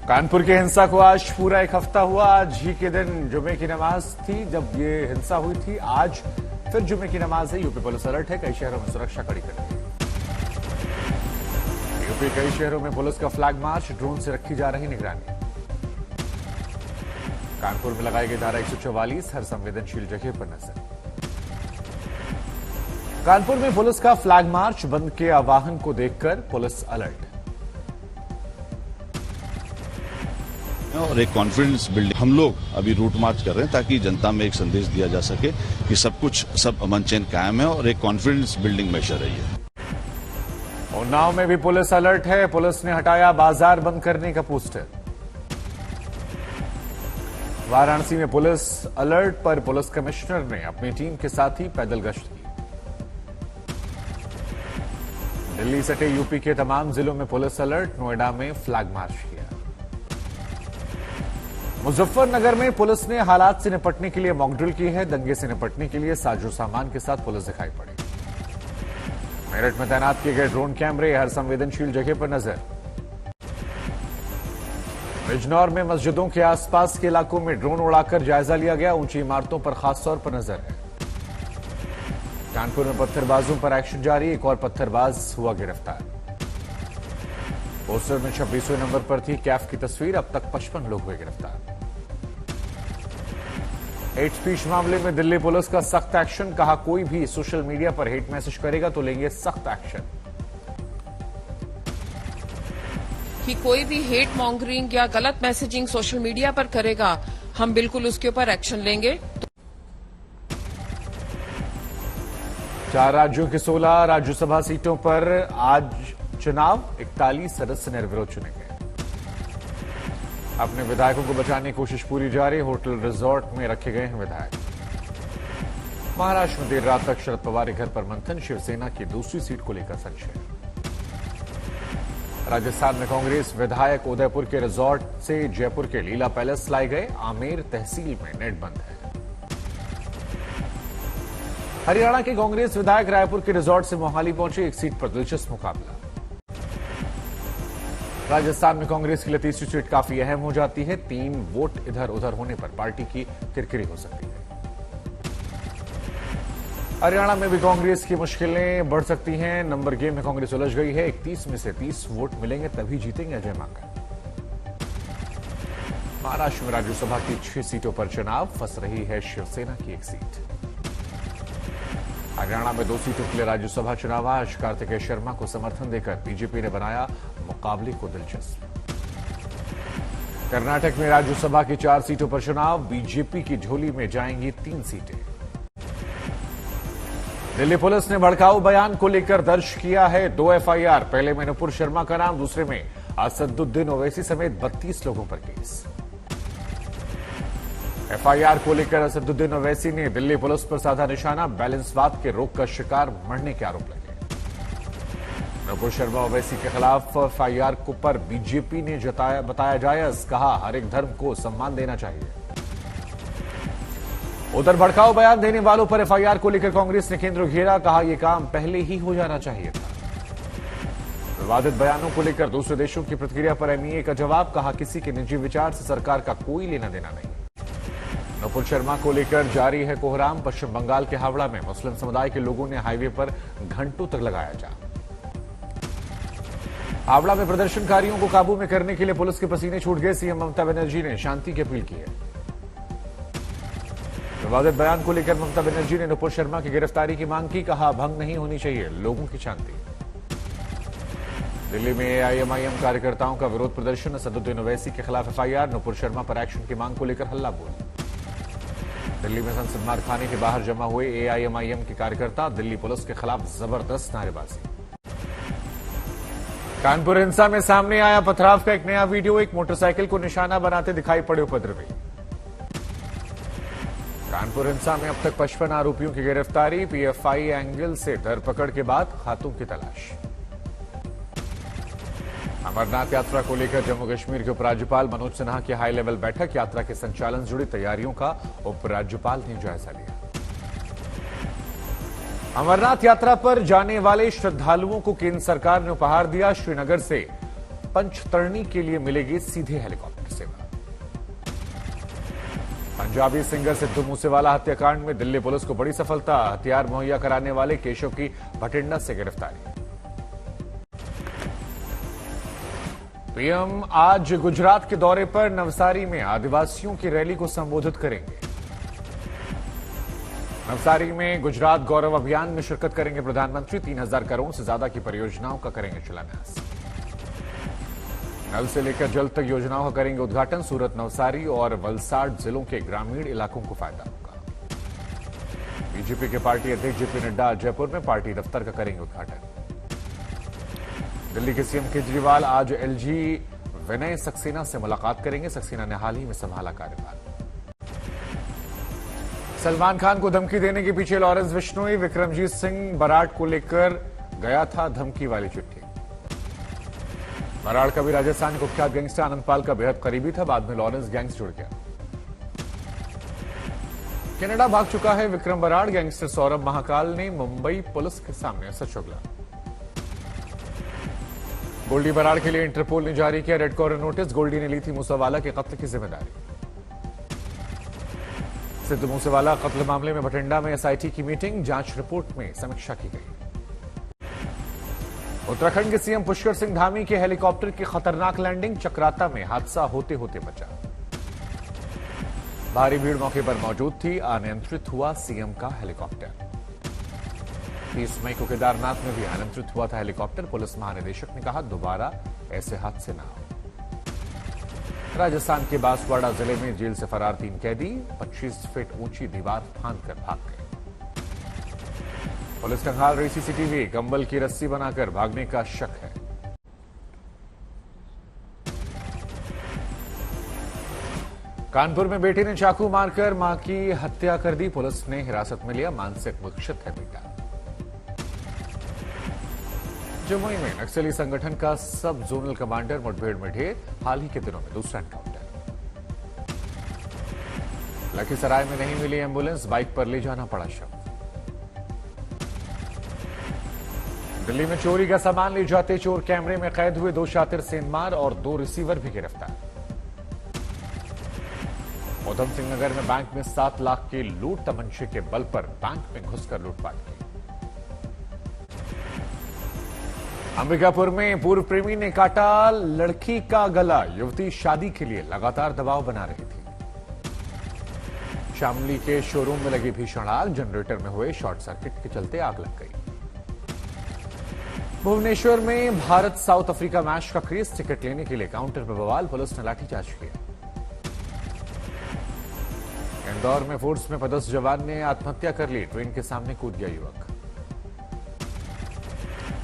कानपुर की हिंसा को आज पूरा एक हफ्ता हुआ। आज ही के दिन जुमे की नमाज थी जब ये हिंसा हुई थी। आज फिर जुमे की नमाज है। यूपी पुलिस अलर्ट है, कई शहरों में सुरक्षा कड़ी कर दी है। यूपी कई शहरों में पुलिस का फ्लैग मार्च, ड्रोन से रखी जा रही निगरानी। कानपुर में लगाई गई धारा 144, हर संवेदनशील जगह पर नजर। कानपुर में पुलिस का फ्लैग मार्च, बंद के आह्वान को देखकर पुलिस अलर्ट। और एक कॉन्फिडेंस बिल्डिंग हम लोग अभी रूट मार्च कर रहे हैं ताकि जनता में एक संदेश दिया जा सके कि सब अमन चैन कायम है और एक कॉन्फिडेंस बिल्डिंग मेजर है ये। उन्नाव में भी पुलिस अलर्ट है। पुलिस ने हटाया बाजार बंद करने का पोस्टर। वाराणसी में पुलिस अलर्ट पर पुलिस कमिश्नर ने अपनी टीम के साथ ही पैदल गश्त की। दिल्ली सटे यूपी के तमाम जिलों में पुलिस अलर्ट, नोएडा में फ्लैग मार्च किया। मुजफ्फरनगर में पुलिस ने हालात से निपटने के लिए मॉकड्रिल की है। दंगे से निपटने के लिए साजो सामान के साथ पुलिस दिखाई पड़ी। मेरठ में तैनात किए गए ड्रोन कैमरे, हर संवेदनशील जगह पर नजर। बिजनौर में मस्जिदों के आसपास के इलाकों में ड्रोन उड़ाकर जायजा लिया गया। ऊंची इमारतों पर खासतौर पर नजर है। कानपुर में पत्थरबाजों पर एक्शन जारी, एक और पत्थरबाज हुआ गिरफ्तार। पोस्टर में 26वें नंबर पर थी कैफ की तस्वीर। अब तक 55 लोग हुए गिरफ्तार। हेट स्पीच मामले में दिल्ली पुलिस का सख्त एक्शन, कहा कोई भी सोशल मीडिया पर हेट मैसेज करेगा तो लेंगे सख्त एक्शन। कि कोई भी हेट मॉन्गरिंग या गलत मैसेजिंग सोशल मीडिया पर करेगा, हम बिल्कुल उसके ऊपर एक्शन लेंगे। 4 राज्यों की 16 राज्यसभा सीटों पर आज चुनाव, 41 सदस्य निर्विरोध चुने गए। अपने विधायकों को बचाने की कोशिश पूरी जारी। होटल रिजॉर्ट में रखे गए हैं विधायक। महाराष्ट्र में देर रात तक शरद पवार के घर पर मंथन, शिवसेना की दूसरी सीट को लेकर संशय। राजस्थान में कांग्रेस विधायक उदयपुर के रिजॉर्ट से जयपुर के लीला पैलेस लाए गए। आमेर तहसील में नेट बंद है। हरियाणा के कांग्रेस विधायक रायपुर के रिजॉर्ट से मोहाली पहुंचे, एक सीट पर दिलचस्प मुकाबला। राजस्थान में कांग्रेस के लिए तीसरी सीट काफी अहम हो जाती है। 3 वोट इधर उधर होने पर पार्टी की किरकिरी हो सकती है। हरियाणा में भी कांग्रेस की मुश्किलें बढ़ सकती हैं। नंबर गेम में कांग्रेस उलझ गई है। 31 में से 30 वोट मिलेंगे तभी जीतेंगे अजय माकन। महाराष्ट्र में राज्यसभा की 6 सीटों पर चुनाव, फंस रही है शिवसेना की एक सीट। हरियाणा में 2 सीटों के लिए राज्यसभा चुनाव आज, कार्तिकेय शर्मा को समर्थन देकर बीजेपी ने बनाया मुकाबले को दिलचस्प। कर्नाटक में राज्यसभा की 4 सीटों पर चुनाव, बीजेपी की झोली में जाएंगी 3 सीटें। दिल्ली पुलिस ने भड़काऊ बयान को लेकर दर्ज किया है 2 एफआईआर। पहले में नुपुर शर्मा का नाम, दूसरे में असदुद्दीन ओवैसी समेत 32 लोगों पर केस। एफआईआर को लेकर असदुद्दीन ओवैसी ने दिल्ली पुलिस पर साधा निशाना। बैलेंसवाद के रोग का शिकार, मरने के आरोप लगे। नुपुर शर्मा ओवैसी के खिलाफ एफआईआर को पर बीजेपी ने बताया जायज, कहा हर एक धर्म को सम्मान देना चाहिए। उधर भड़काऊ बयान देने वालों पर एफआईआर को लेकर कांग्रेस ने केंद्र घेरा, कहा यह काम पहले ही हो जाना चाहिए था। विवादित बयानों को लेकर दूसरे देशों की प्रतिक्रिया पर एमईए का जवाब, कहा किसी के निजी विचार से सरकार का कोई लेना देना नहीं। नुपुर शर्मा को लेकर जारी है कोहराम। पश्चिम बंगाल के हावड़ा में मुस्लिम समुदाय के लोगों ने हाईवे पर घंटों तक लगाया जाम। हावड़ा में प्रदर्शनकारियों को काबू में करने के लिए पुलिस के पसीने छूट गए। सीएम ममता बनर्जी ने शांति की अपील की है। विवादित बयान को लेकर ममता बनर्जी ने नुपुर शर्मा की गिरफ्तारी की मांग की, कहा भंग नहीं होनी चाहिए लोगों की शांति। दिल्ली में एआईएमआईएम कार्यकर्ताओं का विरोध प्रदर्शन, असदुद्दीन ओवैसी के खिलाफ एफआईआर, नुपुर शर्मा पर एक्शन की मांग को लेकर हल्ला बोल। दिल्ली में संसद मार्ग खाने के बाहर जमा हुए एआईएमआईएम के कार्यकर्ता, दिल्ली पुलिस के खिलाफ जबरदस्त नारेबाजी। कानपुर हिंसा में सामने आया पथराव का एक नया वीडियो, एक मोटरसाइकिल को निशाना बनाते दिखाई पड़े उपद्रवी। कानपुर हिंसा में अब तक 55 आरोपियों की गिरफ्तारी, पीएफआई एंगल से धरपकड़ के बाद खातों की तलाश। अमरनाथ यात्रा को लेकर जम्मू कश्मीर के उपराज्यपाल मनोज सिन्हा की हाई लेवल बैठक, यात्रा के संचालन से जुड़ी तैयारियों का उपराज्यपाल ने जायजा लिया। अमरनाथ यात्रा पर जाने वाले श्रद्धालुओं को केंद्र सरकार ने उपहार दिया। श्रीनगर से पंचतरणी के लिए मिलेगी सीधे हेलीकॉप्टर सेवा। पंजाबी सिंगर सिद्धू मूसेवाला हत्याकांड में दिल्ली पुलिस को बड़ी सफलता, हथियार मुहैया कराने वाले केशव की भटिंडा से गिरफ्तारी। पीएम आज गुजरात के दौरे पर नवसारी में आदिवासियों की रैली को संबोधित करेंगे। नवसारी में गुजरात गौरव अभियान में शिरकत करेंगे प्रधानमंत्री। 3000 करोड़ से ज्यादा की परियोजनाओं का करेंगे शिलान्यास। नल से लेकर जल तक योजनाओं का करेंगे उद्घाटन। सूरत, नवसारी और वलसाड जिलों के ग्रामीण इलाकों को फायदा होगा। बीजेपी के पार्टी अध्यक्ष जेपी नड्डा जयपुर में पार्टी दफ्तर का करेंगे उद्घाटन। दिल्ली के सीएम केजरीवाल आज एलजी विनय सक्सेना से मुलाकात करेंगे। सक्सेना ने हाल ही में संभाला कार्यभार। सलमान खान को धमकी देने के पीछे लॉरेंस बिश्नोई, विक्रमजीत सिंह बराड़ को लेकर गया था धमकी वाली चिट्ठी। बराड़ का भी राजस्थान कुख्यात गैंगस्टर आनंदपाल का बेहद करीबी था, बाद में लॉरेंस गैंग से जुड़ गया। कनाडा भाग चुका है विक्रम बराड़। गैंगस्टर सौरभ महाकाल ने मुंबई पुलिस के सामने सच उगला। गोल्डी बराड़ के लिए इंटरपोल ने जारी किया रेड कॉर्नर नोटिस। गोल्डी ने ली थी मूसेवाला के कत्ल की जिम्मेदारी। सिद्धू मूसेवाला कत्ल मामले में भटिंडा में एसआईटी की मीटिंग, जांच रिपोर्ट में समीक्षा की गई। उत्तराखंड के सीएम पुष्कर सिंह धामी के हेलीकॉप्टर की खतरनाक लैंडिंग, चक्राता में हादसा होते होते बचा। भारी भीड़ मौके पर मौजूद थी, अनियंत्रित हुआ सीएम का हेलीकॉप्टर। 30 मई को केदारनाथ में भी अनियंत्रित हुआ था हेलीकॉप्टर। पुलिस महानिदेशक ने कहा दोबारा ऐसे हादसे न हो। राजस्थान के बांसवाड़ा जिले में जेल से फरार 3 कैदी 25 फीट ऊंची दीवार फांदकर भाग गए। पुलिस खंगाल रही सीसीटीवी, कंबल की रस्सी बनाकर भागने का शक है। कानपुर में बेटे ने चाकू मारकर मां की हत्या कर दी, पुलिस ने हिरासत में लिया। मानसिक विक्षिप्त है बेटा। जमुई में नक्सली संगठन का सब जोनल कमांडर मुठभेड़ में ढेर, हाल ही के दिनों में दूसरा एनकाउंटर। लखीसराय में नहीं मिली एम्बुलेंस, बाइक पर ले जाना पड़ा शव। दिल्ली में चोरी का सामान ले जाते चोर कैमरे में कैद हुए, 2 शातिर सेंधमार और 2 रिसीवर भी गिरफ्तार। उधम सिंह नगर में बैंक में 7 लाख की लूट, तमंचे के बल पर बैंक में घुसकर लूटपाट की। अंबिकापुर में पूर्व प्रेमी ने काटा लड़की का गला, युवती शादी के लिए लगातार दबाव बना रही थी। शामली के शोरूम में लगी भीषण आग, जनरेटर में हुए शॉर्ट सर्किट के चलते आग लग गई। भुवनेश्वर में भारत साउथ अफ्रीका मैच का क्रेज, टिकट लेने के लिए काउंटर पर बवाल, पुलिस ने लाठीचार्ज किया। इंदौर में फोर्स में पदस्थ जवान ने आत्महत्या कर ली, ट्रेन के सामने कूद गया युवक।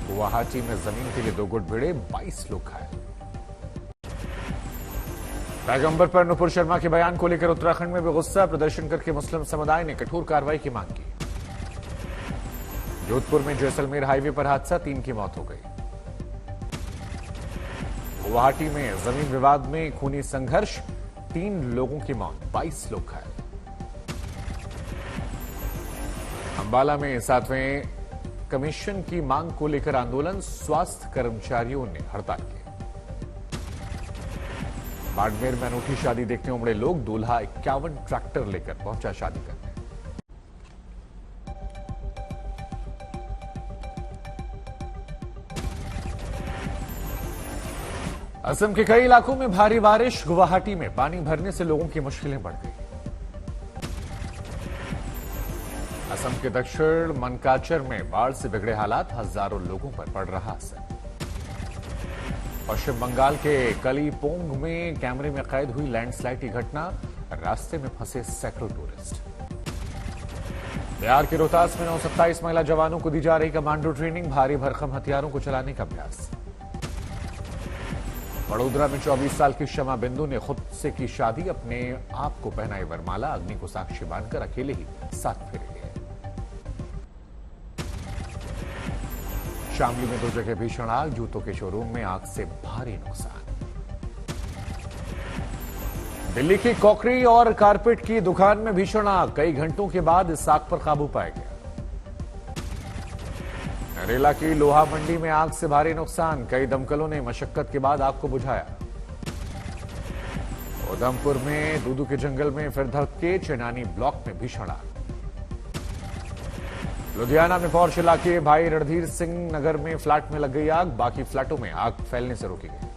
गुवाहाटी में जमीन के लिए 2 गुट भिड़े, 22 लोग घायल। पैगंबर पर नुपुर शर्मा के बयान को लेकर उत्तराखंड में भी गुस्सा, प्रदर्शन करके मुस्लिम समुदाय ने कठोर कार्रवाई की मांग की। जोधपुर में जैसलमेर हाईवे पर हादसा, 3 की मौत हो गई। गुवाहाटी में जमीन विवाद में खूनी संघर्ष, 3 लोगों की मौत, 22 लोग घायल। अंबाला में 7वें कमीशन की मांग को लेकर आंदोलन, स्वास्थ्य कर्मचारियों ने हड़ताल की। बाड़मेर में अनूठी शादी देखने उमड़े लोग, दूल्हा 51 ट्रैक्टर लेकर पहुंचा शादी करने। असम के कई इलाकों में भारी बारिश, गुवाहाटी में पानी भरने से लोगों की मुश्किलें बढ़ गई। असम के दक्षिण मनकाचर में बाढ़ से बिगड़े हालात, हजारों लोगों पर पड़ रहा असर। पश्चिम बंगाल के कलीपोंग में कैमरे में कैद हुई लैंडस्लाइड की घटना, रास्ते में फंसे सैकड़ों टूरिस्ट। बिहार के रोहतास में 927 महिला जवानों को दी जा रही कमांडो ट्रेनिंग, भारी भरकम हथियारों को चलाने का अभ्यास। वडोदरा में 24 साल की शमा बिंदु ने खुद से की शादी, अपने आप को पहनाई वरमाला, अग्नि को साक्षी बांधकर अकेले ही 7 फेरे लिए। शामली में 2 जगह भीषण आग, जूतों के शोरूम में आग से भारी नुकसान। दिल्ली की कॉकरी और कारपेट की दुकान में भीषण आग, कई घंटों के बाद इस आग पर काबू पाया गया। नरेला की लोहा मंडी में आग से भारी नुकसान, कई दमकलों ने मशक्कत के बाद आग को बुझाया। उधमपुर में दूदू के जंगल में फिर धक्के, चेनानी ब्लॉक में भीषण आग। लुधियाना में पौष इलाके भाई रणधीर सिंह नगर में फ्लैट में लग गई आग, बाकी फ्लैटों में आग फैलने से रोकी गई।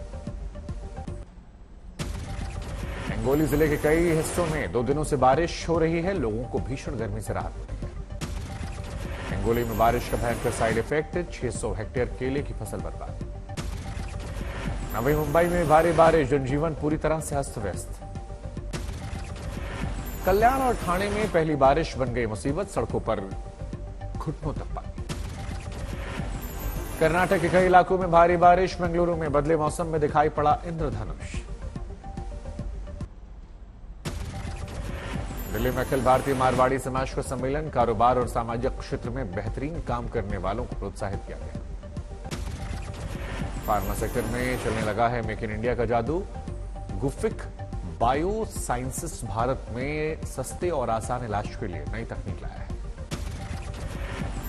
हिंगोली जिले के कई हिस्सों में 2 दिनों से बारिश हो रही है, लोगों को भीषण गर्मी से राहत मिली है। हिंगोली में बारिश का भयंकर साइड इफेक्ट, 600 हेक्टेयर केले की फसल बर्बाद। नवी मुंबई में भारी बारिश, जनजीवन पूरी तरह से अस्त व्यस्त। कल्याण और ठाणे में पहली बारिश बन गई मुसीबत, सड़कों पर घुटनों तक पानी। कर्नाटक के कई इलाकों में भारी बारिश, बेंगलुरु में बदले मौसम में दिखाई पड़ा इंद्रधनुष। दिल्ली में अखिल भारतीय मारवाड़ी समाज का सम्मेलन, कारोबार और सामाजिक क्षेत्र में बेहतरीन काम करने वालों को प्रोत्साहित किया गया। फार्मा सेक्टर में चलने लगा है मेक इन इंडिया का जादू, गुफिक बायो साइंसेस भारत में सस्ते और आसान इलाज के लिए नई तकनीक लाया है।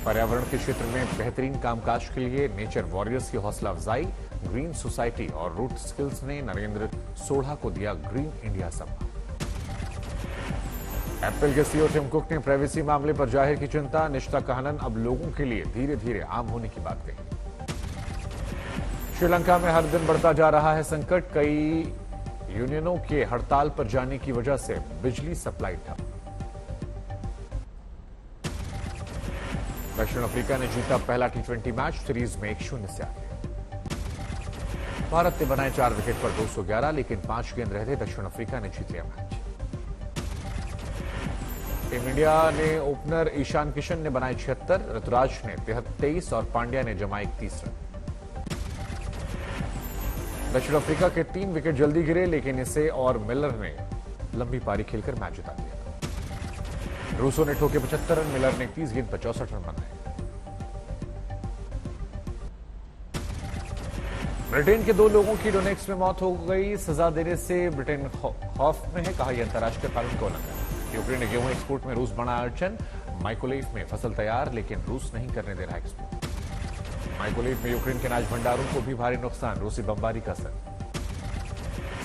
पर्यावरण के क्षेत्र में बेहतरीन कामकाज के लिए नेचर वॉरियर्स की हौसला अफजाई, ग्रीन सोसाइटी और रूट स्किल्स ने नरेंद्र सोढ़ा को दिया ग्रीन इंडिया सम्मान। एप्पल के सीईओ टिम कुक ने प्राइवेसी मामले पर जाहिर की चिंता, निष्ठा कानून अब लोगों के लिए धीरे धीरे आम होने की बात कही। श्रीलंका में हर दिन बढ़ता जा रहा है संकट, कई यूनियनों के हड़ताल पर जाने की वजह से बिजली सप्लाई ठप। दक्षिण अफ्रीका ने जीता पहला T20 मैच, सीरीज में 1-0 से आगे। भारत ने बनाए 4 विकेट पर 211, लेकिन 5 गेंद रहते दक्षिण अफ्रीका ने जीत लिया मैच। टीम इंडिया ने ओपनर ईशान किशन ने बनाए 76, ऋतुराज ने 23 और पांड्या ने जमाए 31 रन। दक्षिण अफ्रीका के 3 विकेट जल्दी गिरे, लेकिन इसे और मिलर ने लंबी पारी खेलकर मैच जिता दिया। रूसो ने ठोके 75 रन, मिलर ने 30 गेंद पर 64 रन बनाए। ब्रिटेन के 2 लोगों की डोनेक्स में मौत हो गई, सजा देने से ब्रिटेन खौफ में है, कहा यह अंतर्राष्ट्रीय कानून का उल्लंघन। यूक्रेन ने गेहूं एक्सपोर्ट में रूस बना अड़चन, माइकोलेव में फसल तैयार लेकिन रूस नहीं करने दे रहा एक्सपोर्ट। माइकोलेव में यूक्रेन के अनाज भंडारों को भी भारी नुकसान, रूसी बमबारी का असर।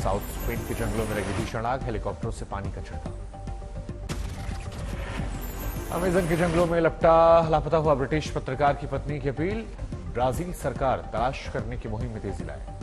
साउथ स्पेन के जंगलों में लगी भीषण आग, हेलीकॉप्टरों से पानी का छिड़काव। अमेजन के जंगलों में लापता हुआ ब्रिटिश पत्रकार की पत्नी की अपील, ब्राजील सरकार तलाश करने की मुहिम में तेजी लाए।